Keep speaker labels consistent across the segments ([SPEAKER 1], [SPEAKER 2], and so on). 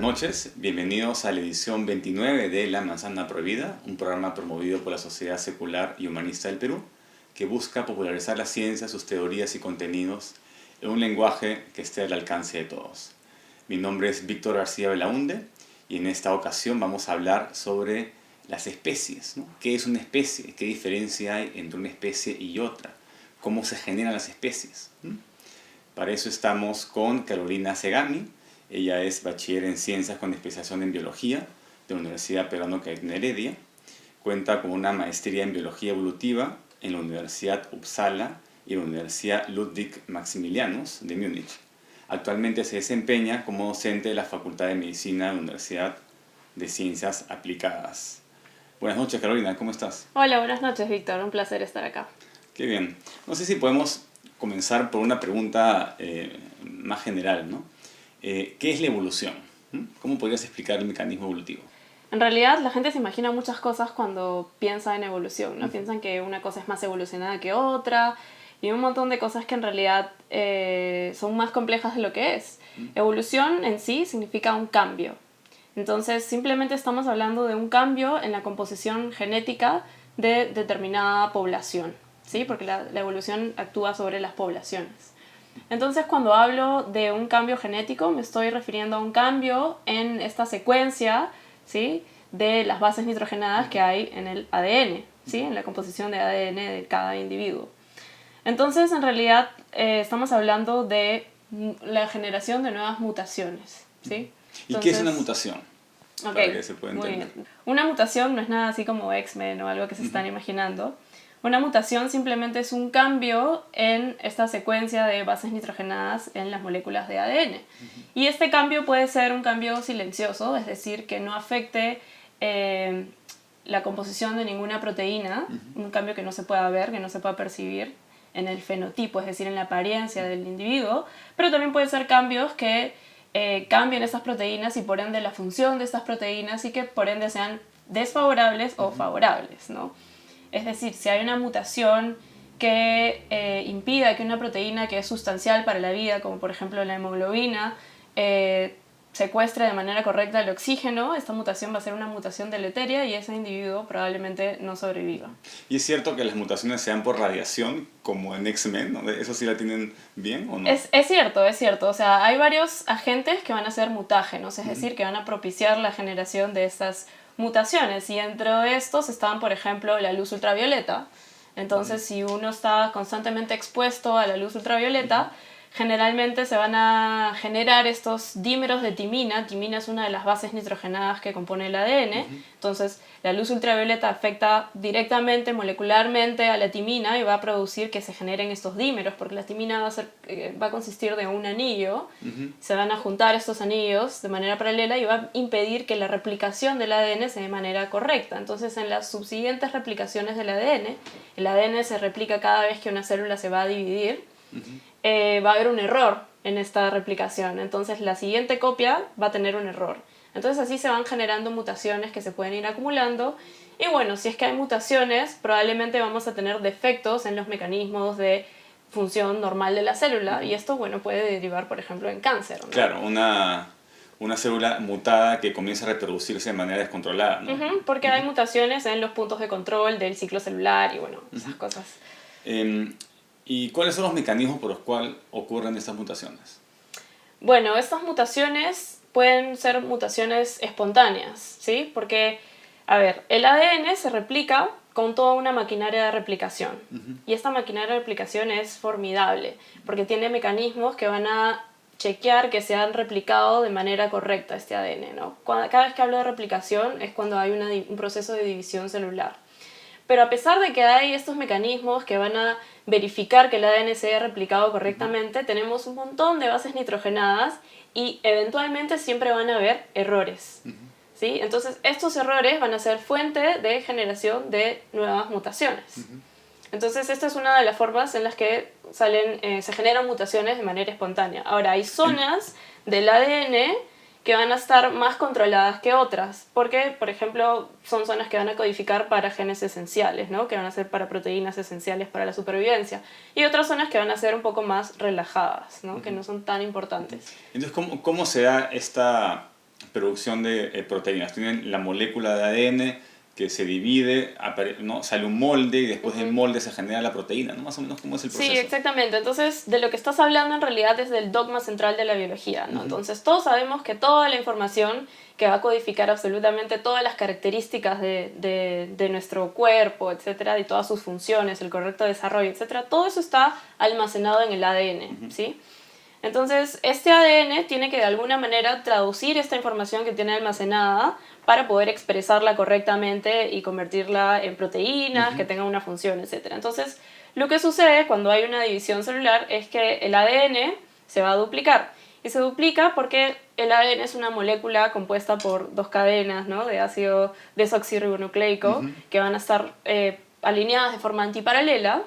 [SPEAKER 1] noches, bienvenidos a la edición 29 de La Manzana Prohibida, un programa promovido por la Sociedad Secular y Humanista del Perú, que busca popularizar la ciencia, sus teorías y contenidos en un lenguaje que esté al alcance de todos. Mi nombre es Víctor García Belaunde y en esta ocasión vamos a hablar sobre las especies, ¿no? ¿Qué es una especie? ¿Qué diferencia hay entre una especie y otra? ¿Cómo se generan las especies? Para eso estamos con Carolina Segami. Ella es bachiller en Ciencias con especialización en Biología de la Universidad Peruano Cayetano Heredia. Cuenta con una maestría en Biología Evolutiva en la Universidad Uppsala y la Universidad Ludwig Maximilianus de Múnich. Actualmente se desempeña como docente de la Facultad de Medicina de la Universidad de Ciencias Aplicadas. Buenas noches, Carolina, ¿cómo estás?
[SPEAKER 2] Hola, buenas noches, Víctor. Un placer estar acá.
[SPEAKER 1] Qué bien. No sé si podemos comenzar por una pregunta más general, ¿no? ¿Qué es la evolución? ¿Cómo podrías explicar el mecanismo evolutivo?
[SPEAKER 2] En realidad, la gente se imagina muchas cosas cuando piensa en evolución, ¿no? Piensan que una cosa es más evolucionada que otra y un montón de cosas que en realidad son más complejas de lo que es. Evolución en sí significa un cambio. Entonces, simplemente estamos hablando de un cambio en la composición genética de determinada población, ¿sí? Porque la evolución actúa sobre las poblaciones. Entonces, cuando hablo de un cambio genético, me estoy refiriendo a un cambio en esta secuencia, ¿sí?, de las bases nitrogenadas que hay en el ADN, ¿sí?, en la composición de ADN de cada individuo. Entonces, en realidad, estamos hablando de la generación de nuevas mutaciones, ¿sí?
[SPEAKER 1] ¿Y qué es una mutación?
[SPEAKER 2] Okay,
[SPEAKER 1] para que se pueda entender.
[SPEAKER 2] muy bien. Una mutación no es nada así como X-Men o algo que se están imaginando. Una mutación simplemente es un cambio en esta secuencia de bases nitrogenadas en las moléculas de ADN. Y este cambio puede ser un cambio silencioso, es decir, que no afecte la composición de ninguna proteína, un cambio que no se pueda ver, que no se pueda percibir en el fenotipo, es decir, en la apariencia del individuo, pero también puede ser cambios que cambien estas proteínas y por ende la función de estas proteínas y que por ende sean desfavorables o favorables, ¿no? Es decir, si hay una mutación que impida que una proteína que es sustancial para la vida, como por ejemplo la hemoglobina, secuestre de manera correcta el oxígeno, esta mutación va a ser una mutación deleteria y ese individuo probablemente no sobreviva.
[SPEAKER 1] ¿Y es cierto que las mutaciones se dan por radiación, como en X-Men, ¿no? ¿Eso sí la tienen bien o no?
[SPEAKER 2] Es cierto, es cierto. O sea, hay varios agentes que van a ser mutágenos, es decir, que van a propiciar la generación de estas mutaciones. Y entre estos están, por ejemplo, la luz ultravioleta. Entonces, si uno está constantemente expuesto a la luz ultravioleta, generalmente se van a generar estos dímeros de timina. Timina es una de las bases nitrogenadas que compone el ADN. Entonces, la luz ultravioleta afecta directamente, molecularmente a la timina y va a producir que se generen estos dímeros, porque la timina va a consistir de un anillo. Se van a juntar estos anillos de manera paralela y va a impedir que la replicación del ADN sea de manera correcta. Entonces, en las subsiguientes replicaciones del ADN, el ADN se replica cada vez que una célula se va a dividir. Va a haber un error en esta replicación. Entonces la siguiente copia va a tener un error. Entonces así se van generando mutaciones que se pueden ir acumulando. Y bueno, si es que hay mutaciones, probablemente vamos a tener defectos en los mecanismos de función normal de la célula. Y esto, bueno, puede derivar, por ejemplo, en cáncer, ¿no?
[SPEAKER 1] Claro, una célula mutada que comienza a reproducirse de manera descontrolada, ¿no?
[SPEAKER 2] Porque hay mutaciones en los puntos de control del ciclo celular y bueno, esas cosas.
[SPEAKER 1] ¿Y cuáles son los mecanismos por los cuales ocurren estas mutaciones?
[SPEAKER 2] Bueno, estas mutaciones pueden ser mutaciones espontáneas, ¿sí? Porque, a ver, el ADN se replica con toda una maquinaria de replicación. Y esta maquinaria de replicación es formidable, porque tiene mecanismos que van a chequear que se han replicado de manera correcta este ADN, ¿no? Cada vez que hablo de replicación es cuando hay un proceso de división celular. Pero a pesar de que hay estos mecanismos que van a verificar que el ADN se haya replicado correctamente, tenemos un montón de bases nitrogenadas y eventualmente siempre van a haber errores, ¿sí? Entonces estos errores van a ser fuente de generación de nuevas mutaciones. Entonces esta es una de las formas en las que se generan mutaciones de manera espontánea. Ahora, hay zonas del ADN que van a estar más controladas que otras, porque, por ejemplo, son zonas que van a codificar para genes esenciales, ¿no? Que van a ser para proteínas esenciales para la supervivencia, y otras zonas que van a ser un poco más relajadas, ¿no? Que no son tan importantes.
[SPEAKER 1] Entonces, ¿cómo se da esta producción de proteínas. Tienen la molécula de ADN que se divide, ¿no? Sale un molde y después del molde se genera la proteína, ¿no? Más o menos cómo es el proceso.
[SPEAKER 2] Sí, exactamente. Entonces, de lo que estás hablando en realidad es del dogma central de la biología, ¿no? Entonces, todos sabemos que toda la información que va a codificar absolutamente todas las características de nuestro cuerpo, etcétera, y todas sus funciones, el correcto desarrollo, etcétera, todo eso está almacenado en el ADN, ¿sí? Entonces, este ADN tiene que de alguna manera traducir esta información que tiene almacenada para poder expresarla correctamente y convertirla en proteínas que tengan una función, etc. Entonces, lo que sucede cuando hay una división celular es que el ADN se va a duplicar. Y se duplica porque el ADN es una molécula compuesta por dos cadenas, ¿no?, de ácido desoxirribonucleico que van a estar alineadas de forma antiparalela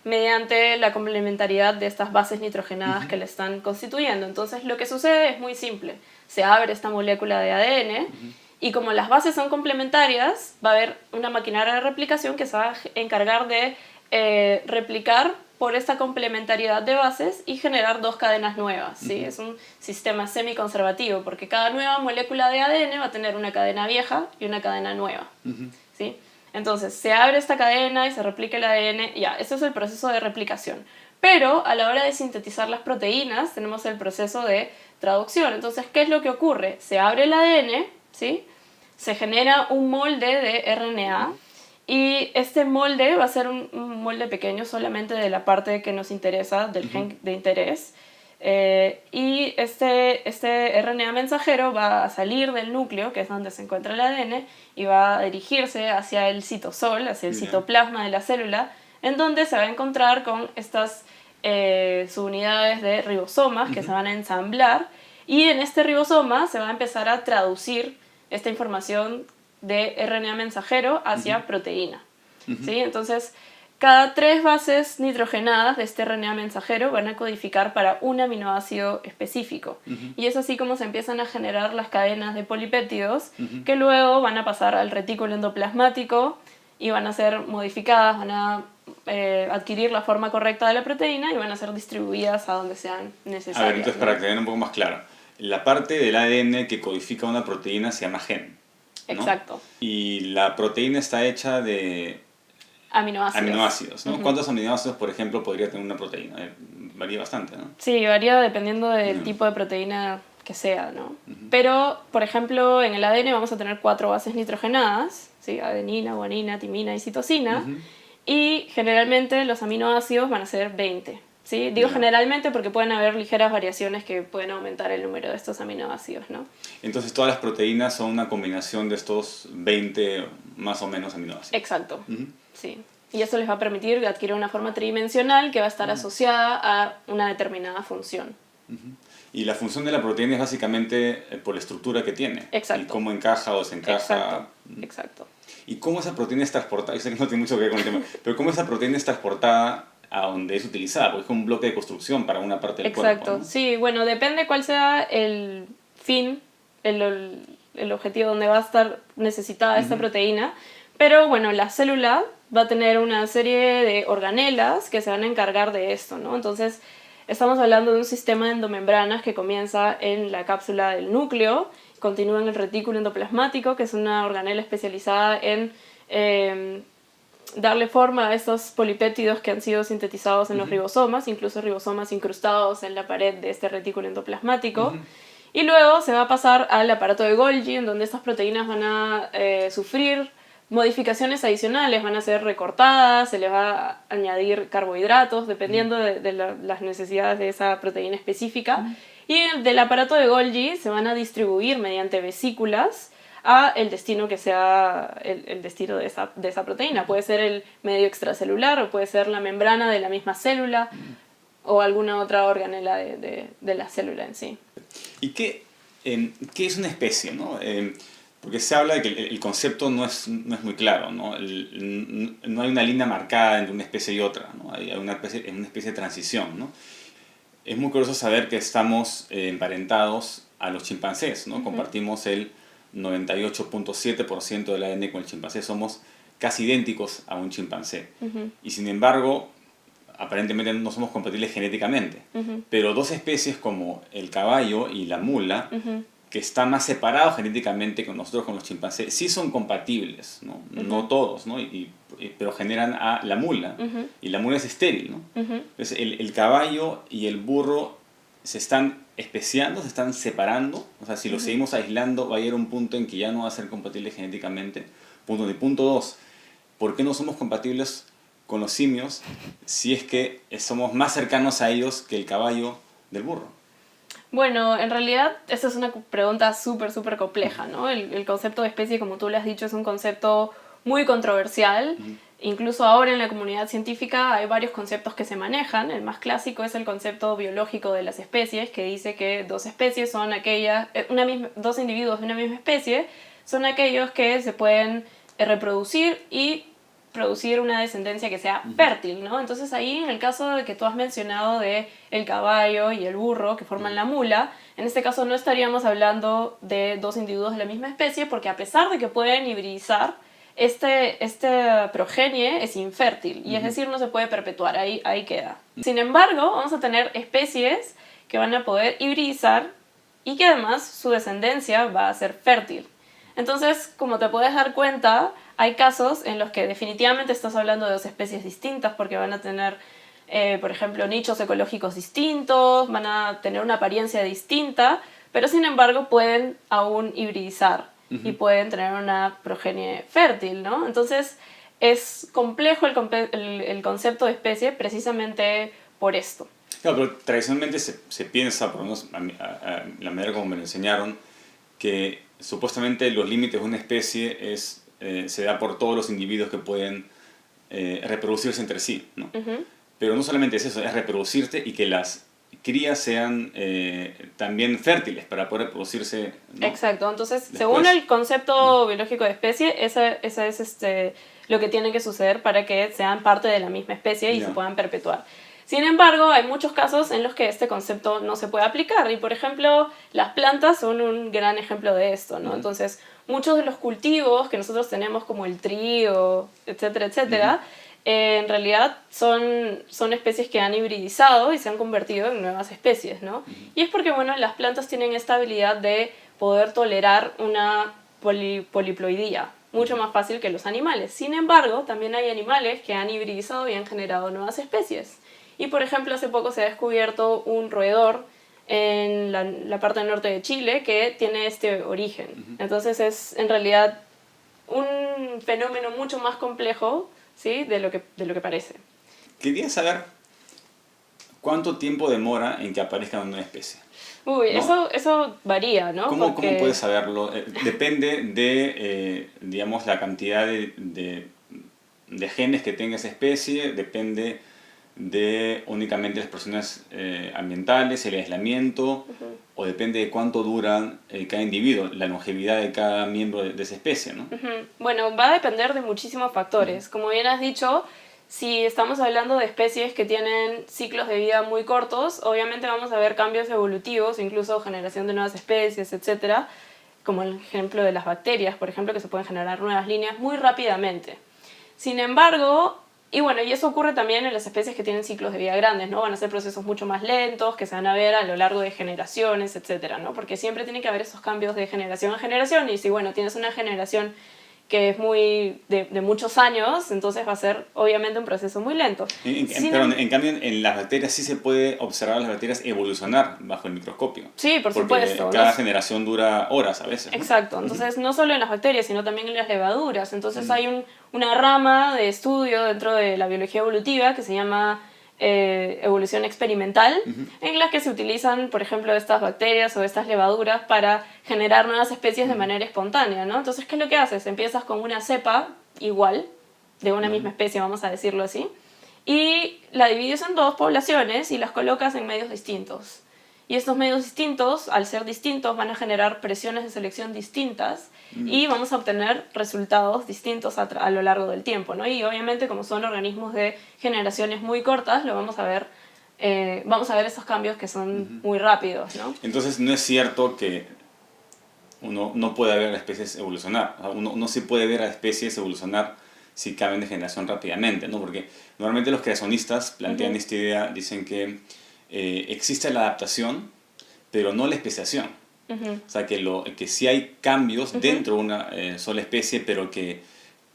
[SPEAKER 2] mediante la complementariedad de estas bases nitrogenadas que le están constituyendo. Entonces, lo que sucede es muy simple. Se abre esta molécula de ADN y como las bases son complementarias, va a haber una maquinaria de replicación que se va a encargar de replicar por esta complementariedad de bases y generar dos cadenas nuevas, ¿sí? Es un sistema semiconservativo porque cada nueva molécula de ADN va a tener una cadena vieja y una cadena nueva, ¿sí? Entonces, se abre esta cadena y se replica el ADN, ya, eso es el proceso de replicación. Pero a la hora de sintetizar las proteínas, tenemos el proceso de traducción. Entonces, ¿qué es lo que ocurre? Se abre el ADN, ¿sí? Se genera un molde de RNA y este molde va a ser un molde pequeño solamente de la parte que nos interesa, del gen de interés. Y este RNA mensajero va a salir del núcleo, que es donde se encuentra el ADN, y va a dirigirse hacia el citosol, hacia el citoplasma de la célula, en donde se va a encontrar con estas subunidades de ribosomas que se van a ensamblar, y en este ribosoma se va a empezar a traducir esta información de RNA mensajero hacia proteína. ¿Sí? Entonces, cada 3 bases nitrogenadas de este RNA mensajero van a codificar para un aminoácido específico. Y es así como se empiezan a generar las cadenas de polipéptidos que luego van a pasar al retículo endoplasmático y van a ser modificadas, van a adquirir la forma correcta de la proteína y van a ser distribuidas a donde sean necesarias.
[SPEAKER 1] A ver, entonces, para que quede un poco más claro, la parte del ADN que codifica una proteína se llama gen, ¿no?
[SPEAKER 2] Exacto.
[SPEAKER 1] Y la proteína está hecha de aminoácidos, ¿no? ¿Cuántos aminoácidos, por ejemplo, podría tener una proteína? Varía bastante, ¿no?
[SPEAKER 2] Sí, varía dependiendo del tipo de proteína que sea, ¿no? Pero, por ejemplo, en el ADN vamos a tener 4 bases nitrogenadas, ¿sí? Adenina, guanina, timina y citosina. Y generalmente los aminoácidos van a ser 20. ¿Sí? Digo generalmente porque pueden haber ligeras variaciones que pueden aumentar el número de estos aminoácidos, ¿no?
[SPEAKER 1] Entonces todas las proteínas son una combinación de estos 20 más o menos aminoácidos.
[SPEAKER 2] Exacto, sí. Y eso les va a permitir adquirir una forma tridimensional que va a estar asociada a una determinada función.
[SPEAKER 1] Y la función de la proteína es básicamente por la estructura que tiene.
[SPEAKER 2] Exacto.
[SPEAKER 1] Y cómo encaja o desencaja.
[SPEAKER 2] Exacto.
[SPEAKER 1] ¿Y cómo esa proteína es transportada? Yo sé que no tiene mucho que ver con el tema, pero ¿cómo esa proteína es transportada a donde es utilizada? Porque es un bloque de construcción para una parte del cuerpo, ¿no?
[SPEAKER 2] Sí, bueno, depende cuál sea el fin, el objetivo donde va a estar necesitada esta proteína. Pero bueno, la célula va a tener una serie de organelas que se van a encargar de esto, ¿no? Entonces, estamos hablando de un sistema de endomembranas que comienza en la cápsula del núcleo, continúa en el retículo endoplasmático, que es una organela especializada en darle forma a estos polipéptidos que han sido sintetizados en los ribosomas, incluso ribosomas incrustados en la pared de este retículo endoplasmático. Y luego se va a pasar al aparato de Golgi, en donde estas proteínas van a sufrir modificaciones adicionales, van a ser recortadas, se les va a añadir carbohidratos, dependiendo de las necesidades de esa proteína específica. Y del aparato de Golgi se van a distribuir mediante vesículas a el destino que sea el destino de esa proteína. Puede ser el medio extracelular o puede ser la membrana de la misma célula o alguna otra organela de la célula en sí.
[SPEAKER 1] ¿Y qué es una especie, no? Porque se habla de que el concepto no es muy claro, ¿no? No hay una línea marcada entre una especie y otra, ¿no? Hay una especie de transición, ¿no? Es muy curioso saber que estamos emparentados a los chimpancés, ¿no? Compartimos el 98.7% del ADN con el chimpancé, somos casi idénticos a un chimpancé. Y sin embargo, aparentemente no somos compatibles genéticamente. Pero dos especies como el caballo y la mula que están más separados genéticamente con nosotros, con los chimpancés, sí son compatibles, ¿no? No todos, ¿no? Pero generan a la mula, y la mula es estéril, ¿no? Entonces el caballo y el burro se están especiando, se están separando, o sea, si los seguimos aislando va a llegar un punto en que ya no va a ser compatible genéticamente. Punto uno. Y punto dos, ¿por qué no somos compatibles con los simios si es que somos más cercanos a ellos que el caballo del burro?
[SPEAKER 2] Bueno, en realidad esta es una pregunta súper compleja, ¿no? El concepto de especie, como tú le has dicho, es un concepto muy controversial. Incluso ahora en la comunidad científica hay varios conceptos que se manejan. El más clásico es el concepto biológico de las especies, que dice que dos especies son aquellas, dos individuos de una misma especie son aquellos que se pueden reproducir y producir una descendencia que sea fértil, ¿no? Entonces ahí, en el caso de que tú has mencionado de el caballo y el burro que forman la mula, en este caso no estaríamos hablando de dos individuos de la misma especie, porque a pesar de que pueden hibridizar, este progenie es infértil, y es decir, no se puede perpetuar, ahí queda. Sin embargo, vamos a tener especies que van a poder hibridizar y que además su descendencia va a ser fértil. Entonces, como te puedes dar cuenta, hay casos en los que definitivamente estás hablando de dos especies distintas, porque van a tener, por ejemplo, nichos ecológicos distintos, van a tener una apariencia distinta, pero sin embargo pueden aún hibridizar y pueden tener una progenie fértil, ¿no? Entonces es complejo el concepto de especie precisamente por esto.
[SPEAKER 1] Claro, pero tradicionalmente se piensa, por lo menos la manera como me lo enseñaron, que supuestamente los límites de una especie se da por todos los individuos que pueden reproducirse entre sí, ¿no? Pero no solamente es eso, es reproducirte y que las crías sean también fértiles para poder reproducirse, ¿no?
[SPEAKER 2] Exacto, entonces
[SPEAKER 1] Después.
[SPEAKER 2] según el concepto biológico de especie, esa es lo que tiene que suceder para que sean parte de la misma especie y se puedan perpetuar. Sin embargo, hay muchos casos en los que este concepto no se puede aplicar, y por ejemplo, las plantas son un gran ejemplo de esto, ¿no? Entonces, muchos de los cultivos que nosotros tenemos, como el trigo, etcétera, etcétera, en realidad son especies que han hibridizado y se han convertido en nuevas especies, ¿no? Y es porque, bueno, las plantas tienen esta habilidad de poder tolerar una poliploidía mucho más fácil que los animales. Sin embargo, también hay animales que han hibridizado y han generado nuevas especies. Y por ejemplo, hace poco se ha descubierto un roedor en la parte norte de Chile que tiene este origen. Entonces es en realidad un fenómeno mucho más complejo, ¿sí?, de lo que parece.
[SPEAKER 1] Quería saber cuánto tiempo demora en que aparezca una especie.
[SPEAKER 2] Uy,
[SPEAKER 1] ¿no?
[SPEAKER 2] eso varía, ¿no?
[SPEAKER 1] ¿Cómo puedes saberlo? Depende de, digamos, la cantidad de genes que tenga esa especie, depende de únicamente las presiones ambientales, el aislamiento, o depende de cuánto duran cada individuo, la longevidad de cada miembro de esa especie, ¿no?
[SPEAKER 2] Bueno, va a depender de muchísimos factores. Como bien has dicho, si estamos hablando de especies que tienen ciclos de vida muy cortos, obviamente vamos a ver cambios evolutivos, incluso generación de nuevas especies, etcétera, como el ejemplo de las bacterias, por ejemplo, que se pueden generar nuevas líneas muy rápidamente. Sin embargo, y bueno, y eso ocurre también en las especies que tienen ciclos de vida grandes, ¿no? Van a ser procesos mucho más lentos, que se van a ver a lo largo de generaciones, etcétera, ¿no? Porque siempre tiene que haber esos cambios de generación a generación, y si, bueno, tienes una generación que es muy de muchos años, entonces va a ser obviamente un proceso muy lento.
[SPEAKER 1] Pero en cambio en las bacterias sí se puede observar a las bacterias evolucionar bajo el microscopio.
[SPEAKER 2] Sí, por supuesto.
[SPEAKER 1] Porque cada generación dura horas a veces, ¿no?
[SPEAKER 2] Exacto, entonces no solo en las bacterias, sino también en las levaduras. Entonces hay una rama de estudio dentro de la biología evolutiva que se llama evolución experimental, en la que se utilizan, por ejemplo, estas bacterias o estas levaduras para generar nuevas especies de manera espontánea, ¿no? Entonces, ¿qué es lo que haces? Empiezas con una cepa igual, de una misma especie, vamos a decirlo así, y la divides en dos poblaciones y las colocas en medios distintos. Y estos medios distintos, al ser distintos, van a generar presiones de selección distintas y vamos a obtener resultados distintos a lo largo del tiempo, ¿no? Y obviamente, como son organismos de generaciones muy cortas, lo vamos a ver esos cambios que son muy rápidos, ¿no?
[SPEAKER 1] Entonces no es cierto que uno no puede ver a las especies evolucionar. Uno sí puede ver a especies evolucionar si cambian de generación rápidamente, ¿no? Porque normalmente los creacionistas plantean esta idea, dicen que existe la adaptación, pero no la especiación.
[SPEAKER 2] Ujú.
[SPEAKER 1] O sea, que sí hay cambios dentro de una sola especie, pero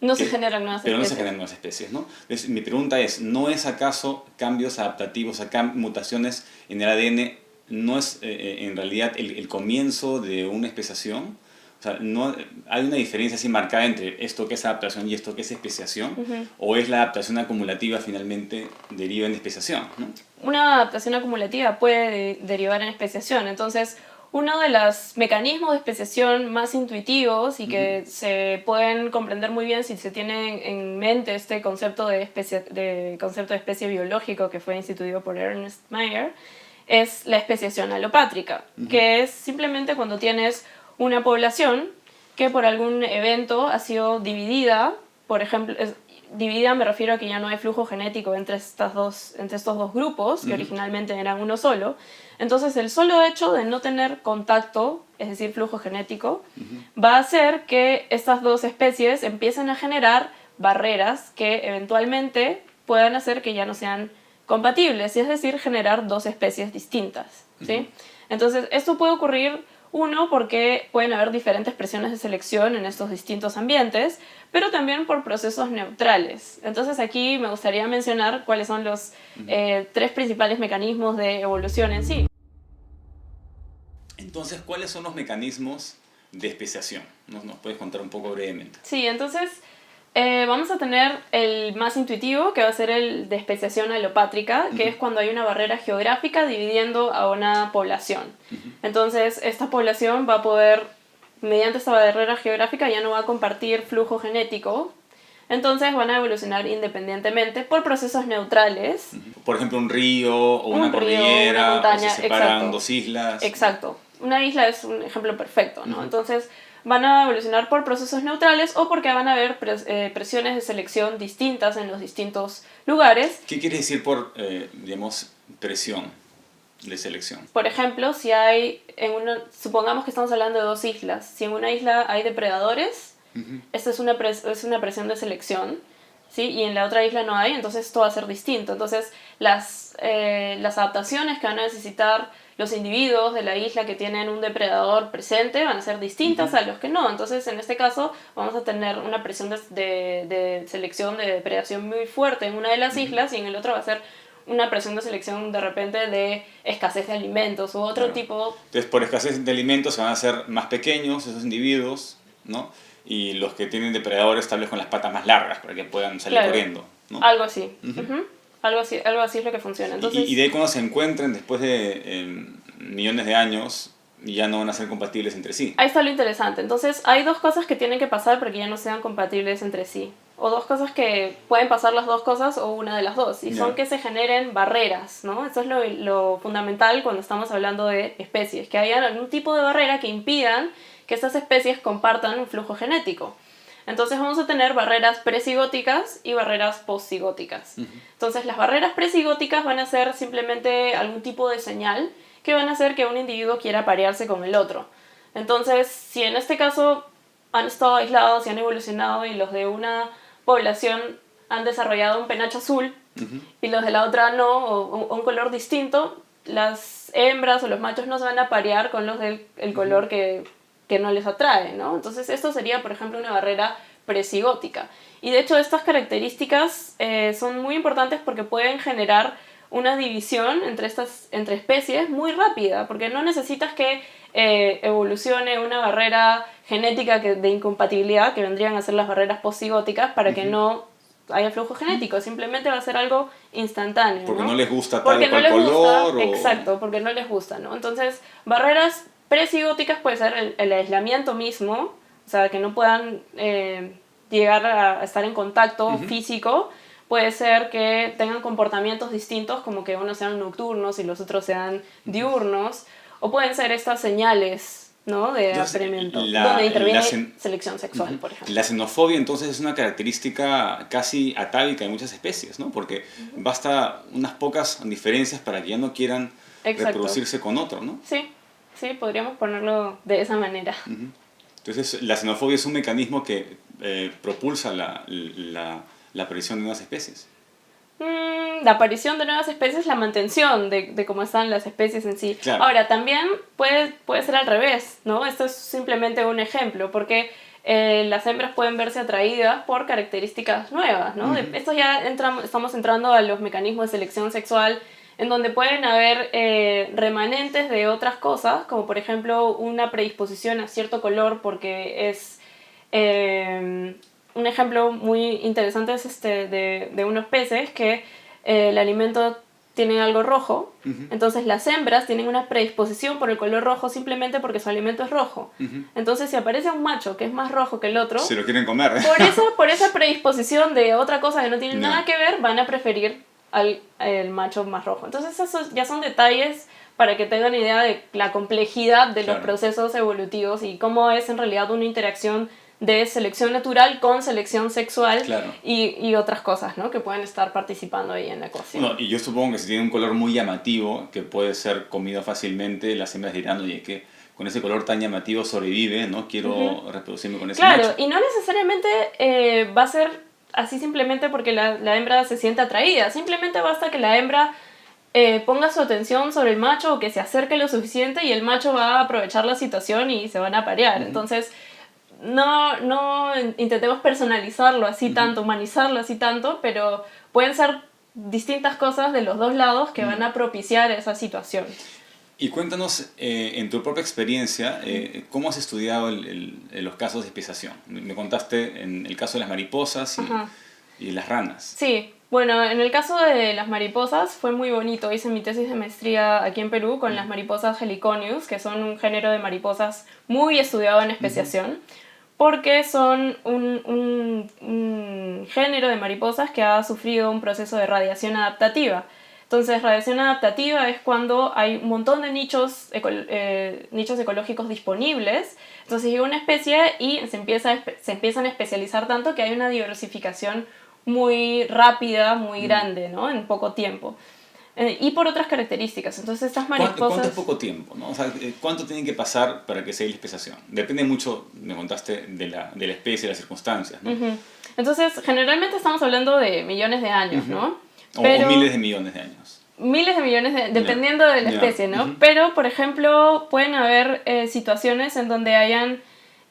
[SPEAKER 2] No se generan nuevas
[SPEAKER 1] pero no se
[SPEAKER 2] especies.
[SPEAKER 1] generan nuevas especies, ¿no? Entonces, mi pregunta es, ¿no es acaso cambios adaptativos, mutaciones en el ADN, no es en realidad el comienzo de una especiación? O sea, no, ¿hay una diferencia así marcada entre esto que es adaptación y esto que es especiación?
[SPEAKER 2] Ujú.
[SPEAKER 1] ¿O es la adaptación acumulativa finalmente deriva en especiación, ¿no?
[SPEAKER 2] Una adaptación acumulativa puede derivar en especiación. Entonces, uno de los mecanismos de especiación más intuitivos y que se pueden comprender muy bien si se tiene en mente este concepto concepto de especie biológico que fue instituido por Ernest Mayr, es la especiación alopátrica, que es simplemente cuando tienes una población que por algún evento ha sido dividida, por ejemplo, dividida me refiero a que ya no hay flujo genético entre estos dos grupos, que originalmente eran uno solo. Entonces el solo hecho de no tener contacto, es decir, flujo genético, va a hacer que estas dos especies empiecen a generar barreras que eventualmente puedan hacer que ya no sean compatibles, y es decir, generar dos especies distintas, ¿sí? Entonces esto puede ocurrir, uno, porque pueden haber diferentes presiones de selección en estos distintos ambientes, pero también por procesos neutrales. Entonces aquí me gustaría mencionar cuáles son los tres principales mecanismos de evolución en sí.
[SPEAKER 1] Entonces, ¿cuáles son los mecanismos de especiación? ¿Nos puedes contar un poco brevemente?
[SPEAKER 2] Sí, entonces vamos a tener el más intuitivo, que va a ser el de especiación alopátrica, que es cuando hay una barrera geográfica dividiendo a una población. Entonces, esta población va a poder, mediante esta barrera geográfica, ya no va a compartir flujo genético. Entonces van a evolucionar independientemente por procesos neutrales.
[SPEAKER 1] Por ejemplo, un río o una
[SPEAKER 2] Un río, una
[SPEAKER 1] cordillera,
[SPEAKER 2] montaña,
[SPEAKER 1] o se separan
[SPEAKER 2] exacto.
[SPEAKER 1] dos islas.
[SPEAKER 2] Exacto. Una isla es un ejemplo perfecto, ¿no? Entonces van a evolucionar por procesos neutrales o porque van a haber presiones de selección distintas en los distintos lugares.
[SPEAKER 1] ¿Qué quiere decir por, digamos, presión de selección?
[SPEAKER 2] Por ejemplo, si hay supongamos que estamos hablando de dos islas. Si en una isla hay depredadores, esta es una presión de selección, ¿sí? Y en la otra isla no hay, entonces esto va a ser distinto. Entonces las adaptaciones que van a necesitar los individuos de la isla que tienen un depredador presente van a ser distintas a los que no. Entonces en este caso vamos a tener una presión de selección, de depredación muy fuerte en una de las islas, y en el otro va a ser una presión de selección de repente de escasez de alimentos u otro tipo.
[SPEAKER 1] Entonces, por escasez de alimentos se van a hacer más pequeños esos individuos, ¿no? Y los que tienen depredadores tal vez con las patas más largas para que puedan salir corriendo, ¿no?
[SPEAKER 2] Algo así. Algo así es lo que funciona. Entonces,
[SPEAKER 1] Y de ahí cuando se encuentren después de millones de años, ya no van a ser compatibles entre sí.
[SPEAKER 2] ahí está lo interesante. Entonces hay dos cosas que tienen que pasar para que ya no sean compatibles entre sí. O dos cosas que pueden pasar las dos cosas o una de las dos. Y son que se generen barreras, ¿no? Eso es lo fundamental cuando estamos hablando de especies. Que haya algún tipo de barrera que impidan que estas especies compartan un flujo genético. Entonces vamos a tener barreras presigóticas y barreras postsigóticas. Entonces las barreras presigóticas van a ser simplemente algún tipo de señal que van a hacer que un individuo quiera parearse con el otro. Entonces, si en este caso han estado aislados y han evolucionado y los de una población han desarrollado un penacho azul y los de la otra no, o un color distinto, las hembras o los machos no se van a parear con los del color que no les atrae, ¿no? Entonces esto sería, por ejemplo, una barrera presigótica. Y de hecho estas características son muy importantes porque pueden generar una división entre especies muy rápida, porque no necesitas que evolucione una barrera genética de incompatibilidad, que vendrían a ser las barreras postsigóticas, para que no haya flujo genético. Simplemente va a ser algo instantáneo,
[SPEAKER 1] Porque
[SPEAKER 2] no
[SPEAKER 1] les gusta
[SPEAKER 2] porque
[SPEAKER 1] tal o cual color.
[SPEAKER 2] Exacto, porque no les gusta, ¿no? Entonces, barreras presigóticas puede ser el aislamiento mismo, o sea, que no puedan llegar a estar en contacto físico. Puede ser que tengan comportamientos distintos, como que unos sean nocturnos y los otros sean diurnos, o pueden ser estas señales, ¿no? De apareamiento, donde interviene selección sexual, por ejemplo.
[SPEAKER 1] La xenofobia entonces es una característica casi atávica en muchas especies, ¿no? Porque basta unas pocas diferencias para que ya no quieran reproducirse con otro, ¿no?
[SPEAKER 2] Sí, sí, podríamos ponerlo de esa manera.
[SPEAKER 1] Entonces la xenofobia es un mecanismo que propulsa la aparición de nuevas especies.
[SPEAKER 2] La aparición de nuevas especies, la mantención de cómo están las especies en sí.
[SPEAKER 1] Claro.
[SPEAKER 2] Ahora, también puede ser al revés, ¿no? Esto es simplemente un ejemplo, porque las hembras pueden verse atraídas por características nuevas, ¿no? Esto ya estamos entrando a los mecanismos de selección sexual, en donde pueden haber remanentes de otras cosas, como por ejemplo una predisposición a cierto color porque es... un ejemplo muy interesante es de unos peces que el alimento tiene algo rojo, entonces las hembras tienen una predisposición por el color rojo simplemente porque su alimento es rojo. Entonces si aparece un macho que es más rojo que el otro,
[SPEAKER 1] se lo quieren comer.
[SPEAKER 2] por esa predisposición de otra cosa que no tiene nada que ver, van a preferir al macho más rojo. Entonces esos ya son detalles para que tengan idea de la complejidad de los procesos evolutivos y cómo es en realidad una interacción de selección natural con selección sexual y otras cosas, ¿no? Que pueden estar participando ahí en la ecuación.
[SPEAKER 1] Bueno, y yo supongo que si tiene un color muy llamativo, que puede ser comido fácilmente, las hembras dirán, oye, que con ese color tan llamativo sobrevive, ¿no? Quiero reproducirme con ese macho.
[SPEAKER 2] Claro, y no necesariamente va a ser así simplemente porque la hembra se siente atraída. Simplemente basta que la hembra ponga su atención sobre el macho o que se acerque lo suficiente y el macho va a aprovechar la situación y se van a parear. Entonces, no intentemos personalizarlo así tanto, humanizarlo así tanto, pero pueden ser distintas cosas de los dos lados que van a propiciar esa situación.
[SPEAKER 1] Y cuéntanos, en tu propia experiencia, ¿cómo has estudiado los casos de especiación? Me contaste en el caso de las mariposas y las ranas.
[SPEAKER 2] Sí, bueno, en el caso de las mariposas fue muy bonito. Hice mi tesis de maestría aquí en Perú con las mariposas heliconius, que son un género de mariposas muy estudiado en especiación, porque son un género de mariposas que ha sufrido un proceso de radiación adaptativa. Entonces, radiación adaptativa es cuando hay un montón de nichos ecológicos disponibles. Entonces llega una especie y se empiezan a especializar tanto que hay una diversificación muy rápida, muy grande, ¿no? En poco tiempo. Y por otras características. Entonces estas mariposas...
[SPEAKER 1] ¿Cuánto es poco tiempo, ¿no? O sea, ¿cuánto tiene que pasar para que se dé la especiación? Depende mucho, me contaste, de la especie, de las circunstancias, ¿no?
[SPEAKER 2] Entonces, generalmente estamos hablando de millones de años, ¿no?
[SPEAKER 1] O miles de millones de años.
[SPEAKER 2] Miles de millones, dependiendo de la especie, ¿no? Pero, por ejemplo, pueden haber situaciones en donde hayan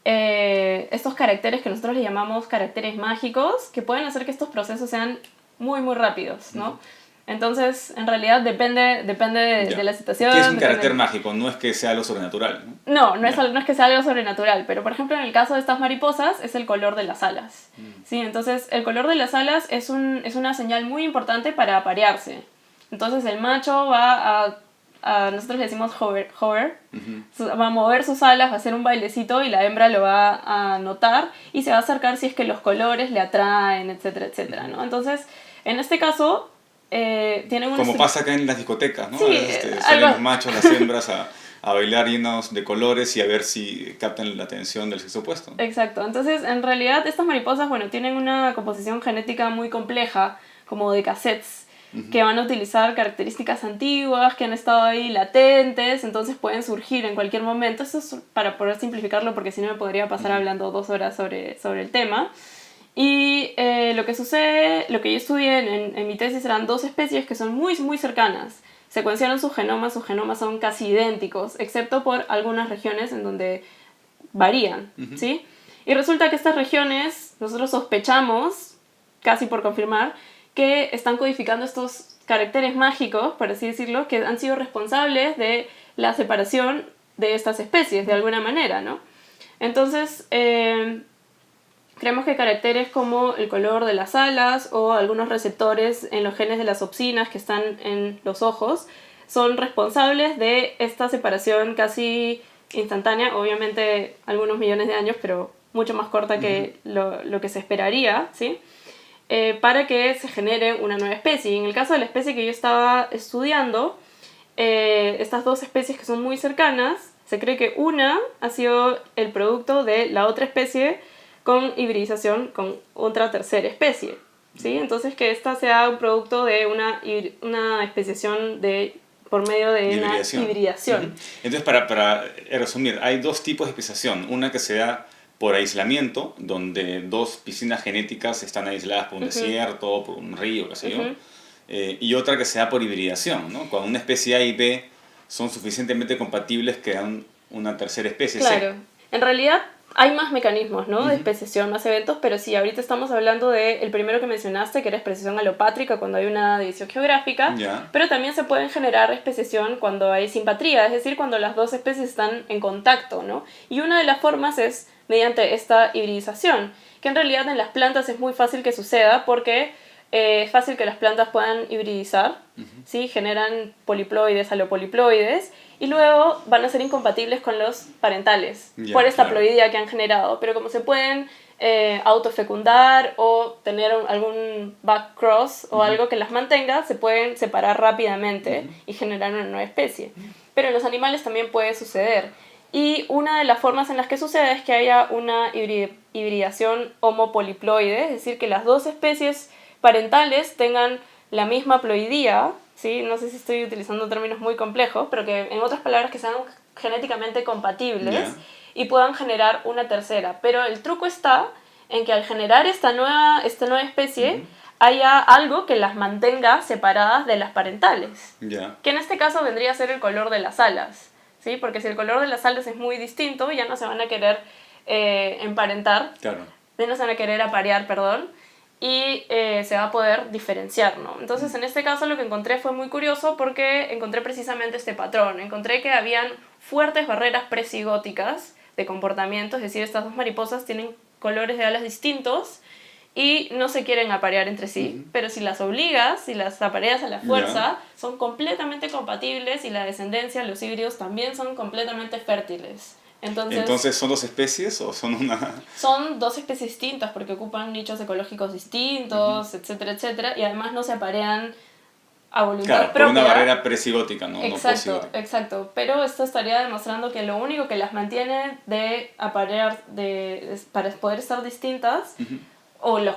[SPEAKER 2] estos caracteres que nosotros le llamamos caracteres mágicos, que pueden hacer que estos procesos sean muy, muy rápidos, ¿no? Entonces, en realidad depende de la situación.
[SPEAKER 1] ¿Qué es un carácter mágico? No es que sea algo sobrenatural,
[SPEAKER 2] ¿no? No es que sea algo sobrenatural, pero por ejemplo en el caso de estas mariposas es el color de las alas. ¿Sí? Entonces, el color de las alas es una señal muy importante para aparearse. Entonces, el macho va nosotros le decimos hover, va a mover sus alas, va a hacer un bailecito y la hembra lo va a notar y se va a acercar si es que los colores le atraen, etcétera, etcétera, ¿no? Entonces, en este caso... tienen
[SPEAKER 1] como pasa acá en las discotecas, ¿no?
[SPEAKER 2] Sí,
[SPEAKER 1] salen los machos, las hembras a bailar llenos de colores y a ver si captan la atención del sexo opuesto.
[SPEAKER 2] Exacto, entonces en realidad estas mariposas, bueno, tienen una composición genética muy compleja, como de cassettes, que van a utilizar características antiguas, que han estado ahí latentes, entonces pueden surgir en cualquier momento. Eso es para poder simplificarlo, porque si no me podría pasar hablando 2 horas sobre el tema. Y lo que sucede, lo que yo estudié en mi tesis eran 2 especies que son muy, muy cercanas. Secuenciaron sus genomas son casi idénticos, excepto por algunas regiones en donde varían, ¿sí? Y resulta que estas regiones, nosotros sospechamos, casi por confirmar, que están codificando estos caracteres mágicos, por así decirlo, que han sido responsables de la separación de estas especies, de alguna manera, ¿no? Entonces... creemos que caracteres como el color de las alas o algunos receptores en los genes de las opsinas que están en los ojos son responsables de esta separación casi instantánea, obviamente algunos millones de años, pero mucho más corta que lo que se esperaría, ¿sí? Para que se genere una nueva especie. Y en el caso de la especie que yo estaba estudiando, estas 2 especies que son muy cercanas, se cree que una ha sido el producto de la otra especie con hibridización con otra tercera especie, ¿sí? Entonces que esta sea un producto de una especiación por medio de una hibridación.
[SPEAKER 1] Entonces, para resumir, hay 2 tipos de especiación. Una que se da por aislamiento, donde dos piscinas genéticas están aisladas por un desierto, por un río, qué sé yo, y otra que se da por hibridación, ¿no? Cuando una especie A y B son suficientemente compatibles que dan una tercera especie C.
[SPEAKER 2] Claro. En realidad hay más mecanismos, ¿no? De especiación, más eventos, pero sí, ahorita estamos hablando del primero que mencionaste, que era especiación alopátrica, cuando hay una división geográfica, pero también se pueden generar especiación cuando hay simpatría, es decir, cuando las dos especies están en contacto, ¿no? Y una de las formas es mediante esta hibridización, que en realidad en las plantas es muy fácil que suceda porque es fácil que las plantas puedan hibridizar, ¿sí? Generan poliploides, alopoliploides, y luego van a ser incompatibles con los parentales por esta ploidía que han generado. Pero como se pueden autofecundar o tener algún backcross o algo que las mantenga, se pueden separar rápidamente y generar una nueva especie. Pero en los animales también puede suceder. Y una de las formas en las que sucede es que haya una hibridación homopoliploide, es decir, que las dos especies parentales tengan la misma ploidía, ¿sí? No sé si estoy utilizando términos muy complejos, pero que en otras palabras que sean genéticamente compatibles y puedan generar una tercera. Pero el truco está en que al generar esta nueva especie haya algo que las mantenga separadas de las parentales, que en este caso vendría a ser el color de las alas, ¿sí? Porque si el color de las alas es muy distinto, ya no se van a querer emparentar, ya no se van a querer aparear, perdón, y se va a poder diferenciar, ¿no? Entonces, en este caso lo que encontré fue muy curioso porque encontré precisamente este patrón. Encontré que habían fuertes barreras presigóticas de comportamiento, es decir, estas dos mariposas tienen colores de alas distintos y no se quieren aparear entre sí, pero si las obligas, si las apareas a la fuerza, son completamente compatibles y la descendencia, los híbridos también son completamente fértiles.
[SPEAKER 1] Entonces, ¿son dos especies o son una...?
[SPEAKER 2] Son dos especies distintas porque ocupan nichos ecológicos distintos, etcétera, etcétera, y además no se aparean a voluntad propia.
[SPEAKER 1] Por una barrera presigótica, ¿no?
[SPEAKER 2] Exacto,
[SPEAKER 1] no posigótica.
[SPEAKER 2] exacto. Pero esto estaría demostrando que lo único que las mantiene de aparear, para poder estar distintas, o lo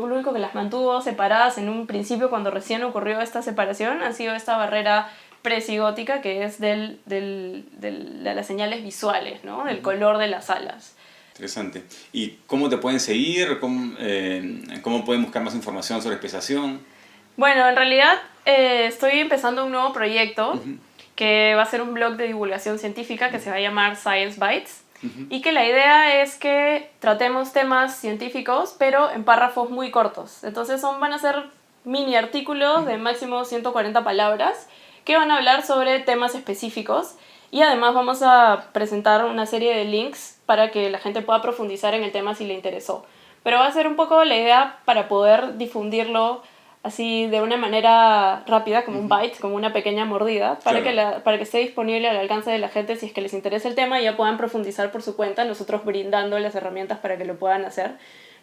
[SPEAKER 2] único que las mantuvo separadas en un principio cuando recién ocurrió esta separación, ha sido esta barrera presigótica que es de las señales visuales, ¿no? Del color de las alas.
[SPEAKER 1] Interesante. ¿Y cómo te pueden seguir? ¿Cómo pueden buscar más información sobre especiación?
[SPEAKER 2] Bueno, en realidad estoy empezando un nuevo proyecto que va a ser un blog de divulgación científica que se va a llamar Science Bites y que la idea es que tratemos temas científicos pero en párrafos muy cortos. Entonces van a ser mini artículos de máximo 140 palabras que van a hablar sobre temas específicos y además vamos a presentar una serie de links para que la gente pueda profundizar en el tema si le interesó. Pero va a ser un poco la idea para poder difundirlo así de una manera rápida, como un bite, como una pequeña mordida, para que esté disponible al alcance de la gente si es que les interesa el tema y ya puedan profundizar por su cuenta, nosotros brindando las herramientas para que lo puedan hacer.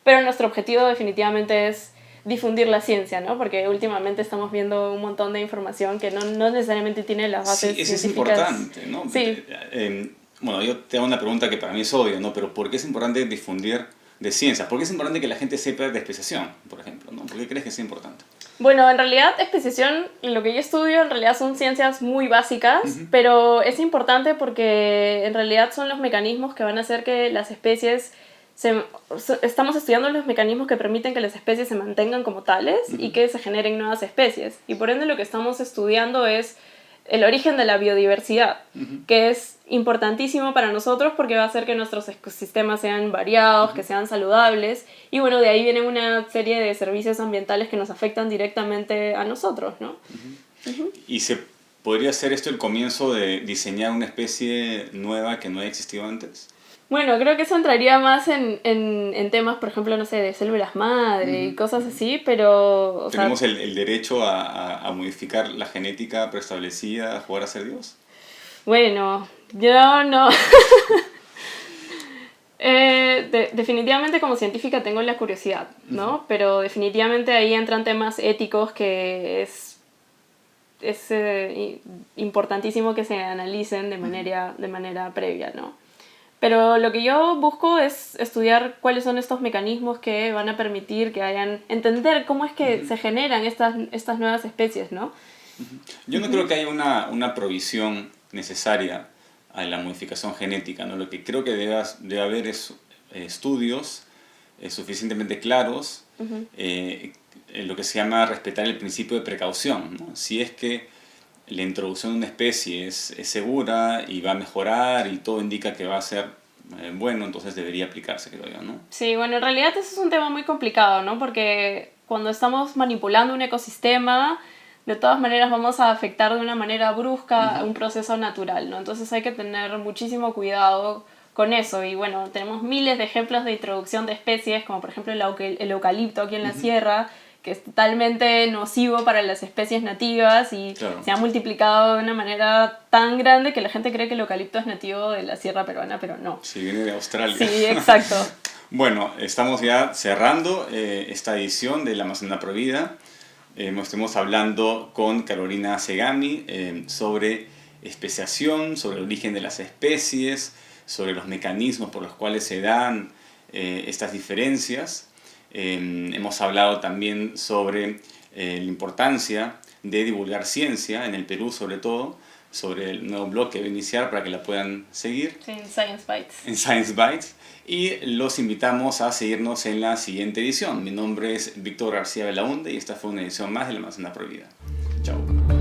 [SPEAKER 2] Pero nuestro objetivo definitivamente es difundir la ciencia, ¿no? Porque últimamente estamos viendo un montón de información que no necesariamente tiene las bases
[SPEAKER 1] científicas. Sí, eso
[SPEAKER 2] científicas.
[SPEAKER 1] es importante, ¿no?
[SPEAKER 2] Sí.
[SPEAKER 1] Bueno, yo te hago una pregunta que para mí es obvia, ¿no? Pero ¿por qué es importante difundir de ciencias? ¿Por qué es importante que la gente sepa de especiación, por ejemplo, ¿no? ¿Por qué crees que es importante?
[SPEAKER 2] Bueno, en realidad especiación, lo que yo estudio en realidad son ciencias muy básicas, pero es importante porque en realidad son los mecanismos que van a hacer que las especies estamos estudiando los mecanismos que permiten que las especies se mantengan como tales y que se generen nuevas especies. Y por ende lo que estamos estudiando es el origen de la biodiversidad, que es importantísimo para nosotros porque va a hacer que nuestros ecosistemas sean variados, que sean saludables. Y bueno, de ahí vienen una serie de servicios ambientales que nos afectan directamente a nosotros, ¿no?
[SPEAKER 1] ¿Y se podría ser esto el comienzo de diseñar una especie nueva que no haya existido antes?
[SPEAKER 2] Bueno, creo que eso entraría más en temas, por ejemplo, no sé, de células madre y cosas así, pero...
[SPEAKER 1] ¿Tenemos el derecho a modificar la genética preestablecida, a jugar a ser Dios?
[SPEAKER 2] Bueno, yo no... definitivamente como científica tengo la curiosidad, ¿no? Pero definitivamente ahí entran temas éticos que es importantísimo que se analicen de manera previa, ¿no? Pero lo que yo busco es estudiar cuáles son estos mecanismos que van a permitir que entender cómo es que se generan estas nuevas especies, ¿no?
[SPEAKER 1] Yo no creo que haya una provisión necesaria a la modificación genética, ¿no? Lo que creo que debe haber es estudios suficientemente claros, lo que se llama respetar el principio de precaución, ¿no? Si es que la introducción de una especie es segura y va a mejorar y todo indica que va a ser bueno, entonces debería aplicarse, creo yo, ¿no?
[SPEAKER 2] Sí, bueno, en realidad eso es un tema muy complicado, ¿no? Porque cuando estamos manipulando un ecosistema, de todas maneras vamos a afectar de una manera brusca a un proceso natural, ¿no? Entonces hay que tener muchísimo cuidado con eso. Y bueno, tenemos miles de ejemplos de introducción de especies, como por ejemplo el eucalipto aquí en la sierra, que es totalmente nocivo para las especies nativas y
[SPEAKER 1] Claro.
[SPEAKER 2] se ha multiplicado de una manera tan grande que la gente cree que el eucalipto es nativo de la sierra peruana, pero no.
[SPEAKER 1] Sí, viene de Australia.
[SPEAKER 2] Sí, exacto.
[SPEAKER 1] Bueno, estamos ya cerrando esta edición de La Amazonía Prohibida. Estuvimos hablando con Carolina Segami sobre especiación, sobre el origen de las especies, sobre los mecanismos por los cuales se dan estas diferencias. Hemos hablado también sobre la importancia de divulgar ciencia en el Perú, sobre todo, sobre el nuevo blog que va a iniciar para que la puedan seguir.
[SPEAKER 2] Sí, en Science Bites.
[SPEAKER 1] En Science Bites. Y los invitamos a seguirnos en la siguiente edición. Mi nombre es Víctor García Belaunde y esta fue una edición más de La Amazonía Prohibida. Chao.